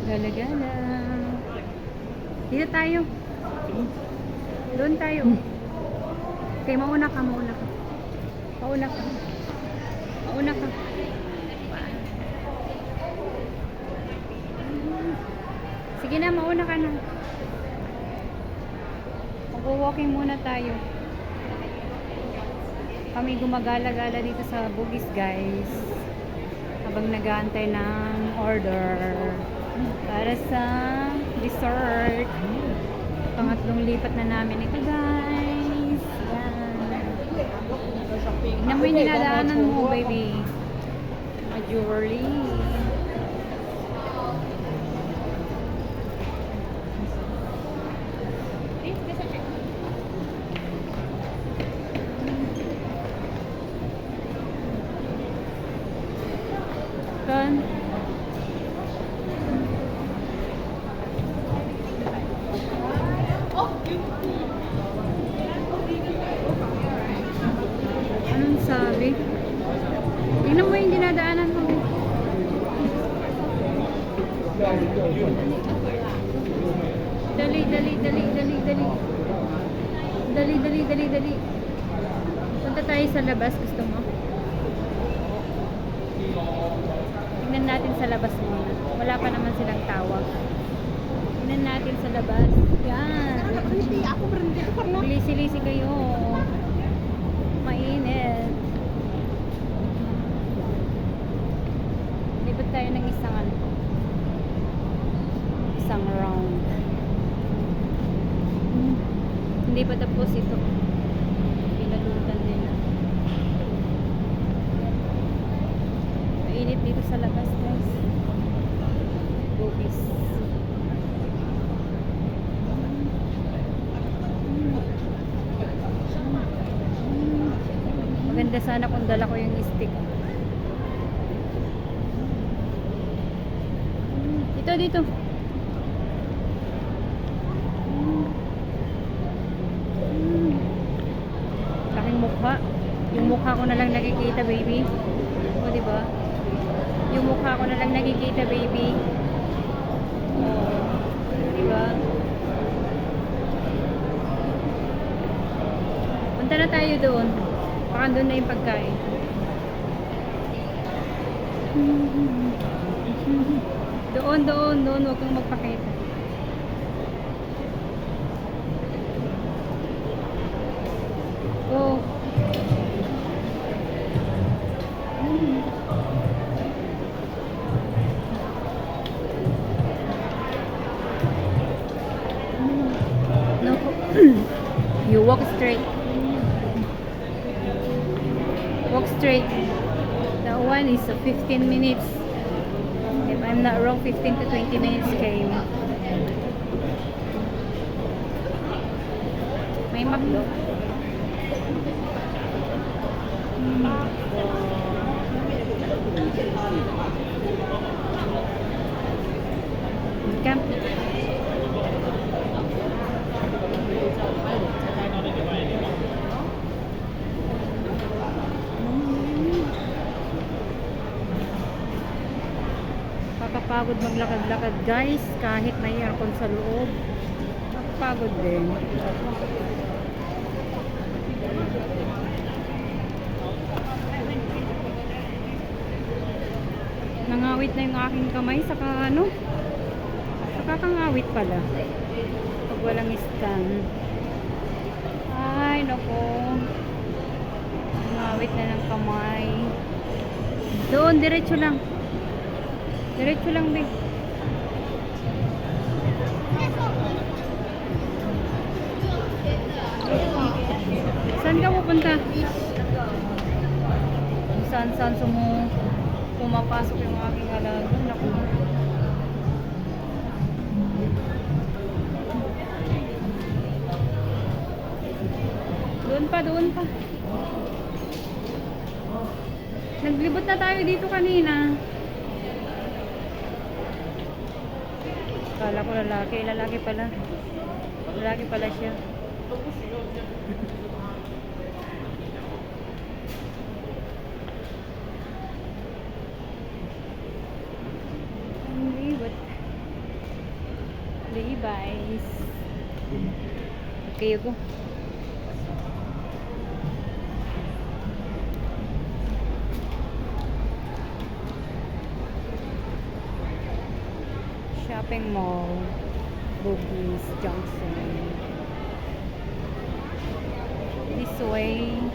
Gala-gala. Dito tayo. Doon tayo. Okay, mauna ka, mauna ka. Mauna ka. Mauna ka. Sige na, mauna ka na. Mag-walking muna tayo. Kami gumagala-gala dito sa Bugis, guys. Habang nag-aantay ng order para sa dessert. Pangatlong lipat na namin ito, guys. Yan. Tignan mo yung dinadaanan mo, baby. Majorly. Kan? Anong sabi? Tingnan mo yung dinadaanan mo. Dali, dali, dali, dali, dali. Dali, dali, dali, dali. Punta tayo sa labas, gusto mo? Tingnan natin sa labas muna. Wala pa naman silang tawag. Tingnan natin sa labas. Yan. Lisi-lisi kayo. Mainit. Lipat tayo ng isang round. Hindi pa tapos ito. Pinalutan nila. Mainit dito sa labas, guys. Bugis. Maganda sana kung dala ko yung stick. Dito, dito. Laking mukha. Yung mukha ko na lang nakikita, baby. O, diba? Yung mukha ko na lang nakikita, baby. O, diba? Punta na tayo doon. Baka doon na yung pagkain. Doon. Huwag kang magpakita. Go. No. You walk straight. Walk straight. That one is 15 minutes. If I'm not wrong, 15 to 20 minutes came. May McDo. Camp. Nakakapagod maglakad-lakad, guys, kahit may aircon sa loob. Nakakapagod din. Nangawit na yung aking kamay saka ano? Nakakangawit pala pag walang stand. Ay, naku. Nangawit na ng kamay. Doon, diretso lang. Diretso lang, be. Saan ka pupunta? Saan pumapasok yung aking alaga. Naku. Doon pa. Naglibot na tayo dito kanina. Kala ko lalaki pala. Lalaki pala siya. Ang libot. Levi's. Okay, go. Shopping mall. Bugis Junction. This way.